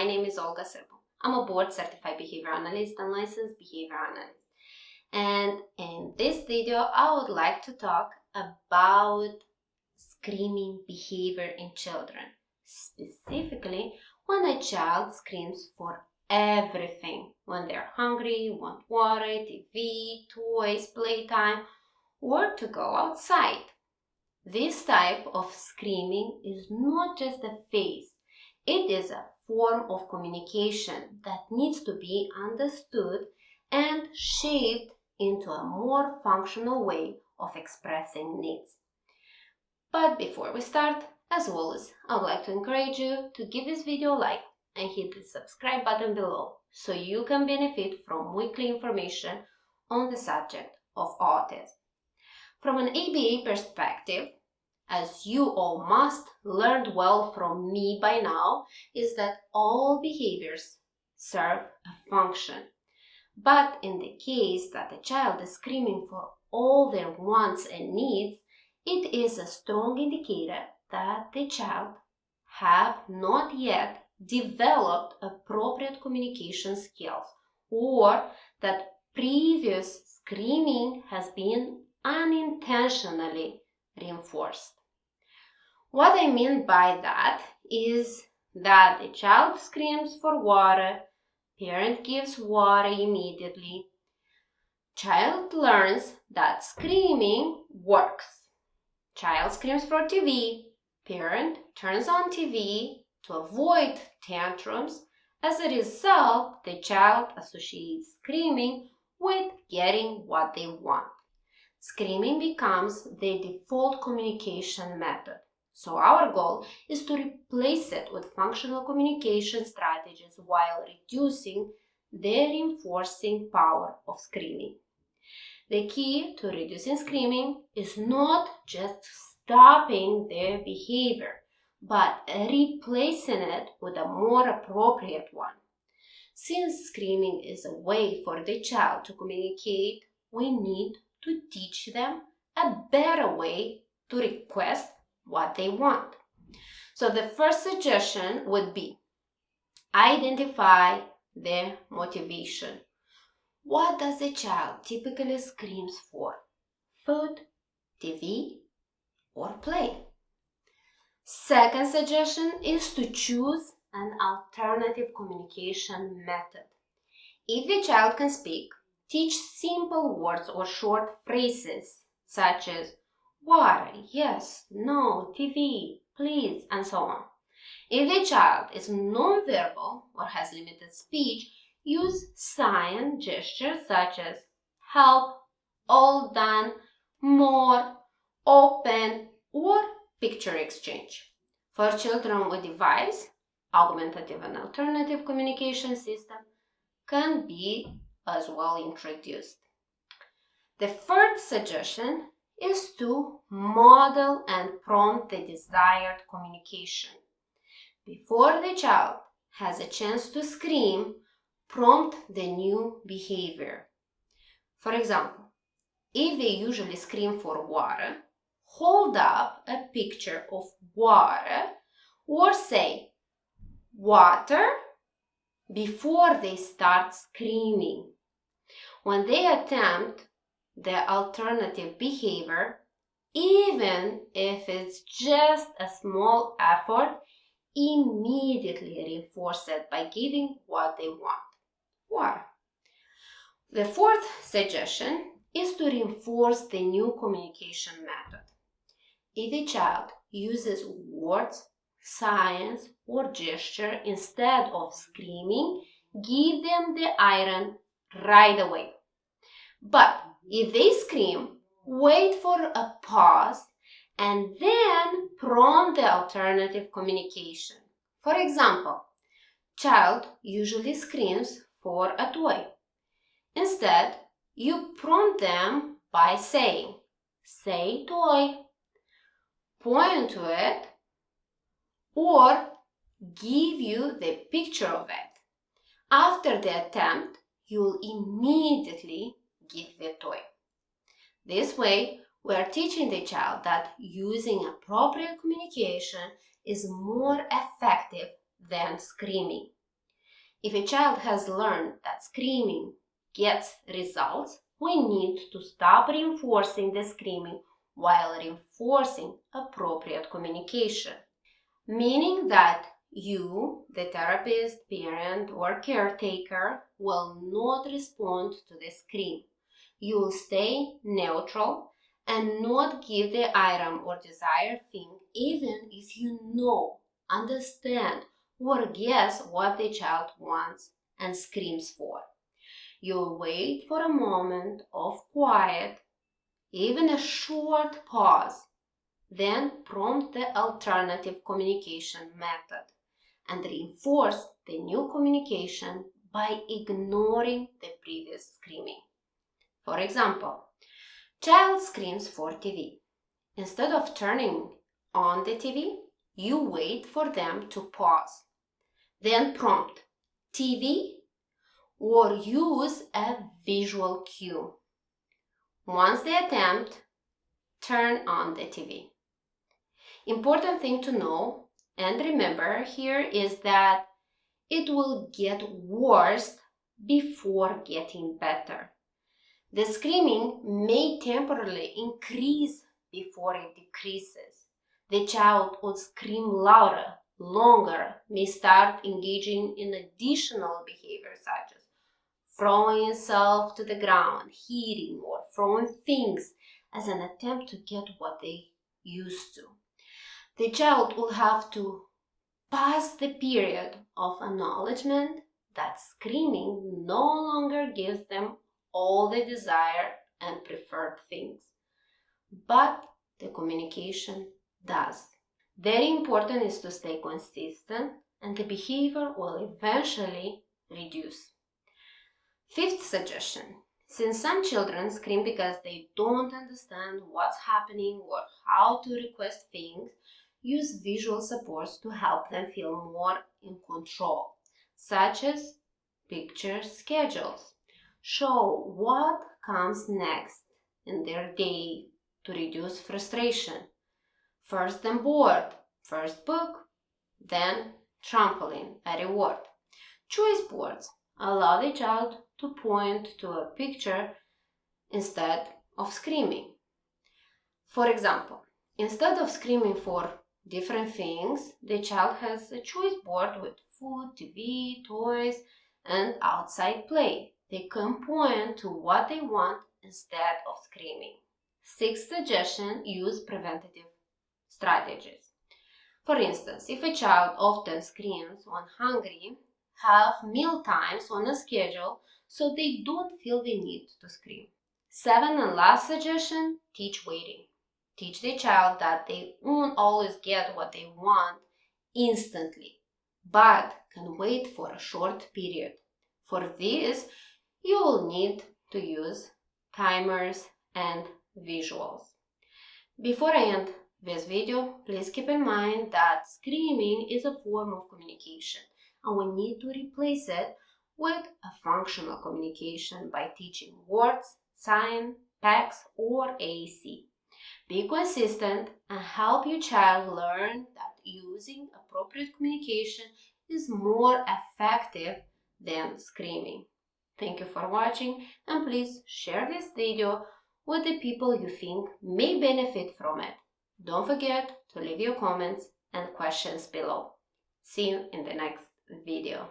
my name is Olga Sirbu. I'm a board-certified behavior analyst and licensed behavior analyst. And in this video, I would like to talk about screaming behavior in children. Specifically, when a child screams for everything, when they're hungry, want water, TV, toys, playtime, or to go outside. This type of screaming is not just a phase. It is a form of communication that needs to be understood and shaped into a more functional way of expressing needs. But before we start, as always, I would like to encourage you to give this video a like and hit the subscribe button below so you can benefit from weekly information on the subject of autism. From an ABA perspective, as you all must learn well from me by now, is that all behaviors serve a function. But in the case that a child is screaming for all their wants and needs, it is a strong indicator that the child have not yet developed appropriate communication skills, or that previous screaming has been unintentionally reinforced. What I mean by that is that the child screams for water, parent gives water immediately. Child learns that screaming works. Child screams for TV, parent turns on TV to avoid tantrums. As a result, the child associates screaming with getting what they want. Screaming becomes the default communication method. So our goal is to replace it with functional communication strategies while reducing the reinforcing power of screaming. The key to reducing screaming is not just stopping their behavior, but replacing it with a more appropriate one. Since screaming is a way for the child to communicate, we need to teach them a better way to request what they want. So the first suggestion would be identify their motivation. What does the child typically screams for? Food, TV, or play? Second suggestion is to choose an alternative communication method. If the child can speak, teach simple words or short phrases such as water, yes, no, TV, please, and so on. If the child is nonverbal or has limited speech, use sign gestures such as help, all done, more, open, or picture exchange. For children with device, augmentative and alternative communication system can be as well introduced. The third suggestion is to model and prompt the desired communication. Before the child has a chance to scream, prompt the new behavior. For example, if they usually scream for water, hold up a picture of water or say water before they start screaming. When they attempt the alternative behavior, even if it's just a small effort, immediately reinforce it by giving what they want, water. The fourth suggestion is to reinforce the new communication method. If a child uses words, signs, or gesture instead of screaming, give them the iron right away. But if they scream, wait for a pause and then prompt the alternative communication. For example, child usually screams for a toy. Instead, you prompt them by saying, say toy, point to it, or give you the picture of it. After the attempt, you'll immediately give the toy. This way, we are teaching the child that using appropriate communication is more effective than screaming. If a child has learned that screaming gets results, we need to stop reinforcing the screaming while reinforcing appropriate communication. Meaning that you, the therapist, parent, or caretaker, will not respond to the scream. You will stay neutral and not give the item or desired thing even if you know, understand, or guess what the child wants and screams for. You'll wait for a moment of quiet, even a short pause, then prompt the alternative communication method and reinforce the new communication by ignoring the previous screaming. For example, child screams for TV. Instead of turning on the TV, you wait for them to pause. Then prompt TV or use a visual cue. Once they attempt, turn on the TV. Important thing to know and remember here is that it will get worse before getting better. The screaming may temporarily increase before it decreases. The child would scream louder, longer, may start engaging in additional behavior such as throwing himself to the ground, hitting, or throwing things as an attempt to get what they used to. The child will have to pass the period of acknowledgement that screaming no longer gives them all the desired and preferred things, but the communication does. Very important is to stay consistent and the behavior will eventually reduce. Fifth suggestion. Since some children scream because they don't understand what's happening or how to request things, use visual supports to help them feel more in control, such as picture schedules. Show what comes next in their day to reduce frustration. First the board, first book, then trampoline, a reward. Choice boards allow the child to point to a picture instead of screaming. For example, instead of screaming for different things, the child has a choice board with food, TV, toys, and outside play. They can point to what they want instead of screaming. Sixth suggestion, use preventative strategies. For instance, if a child often screams when hungry, have meal times on a schedule so they don't feel the need to scream. Seventh and last suggestion, teach waiting. Teach the child that they won't always get what they want instantly, but can wait for a short period. For this, you will need to use timers and visuals. Before I end this video, please keep in mind that screaming is a form of communication and we need to replace it with a functional communication by teaching words, sign, text, or AAC. Be consistent and help your child learn that using appropriate communication is more effective than screaming. Thank you for watching and please share this video with the people you think may benefit from it. Don't forget to leave your comments and questions below. See you in the next video.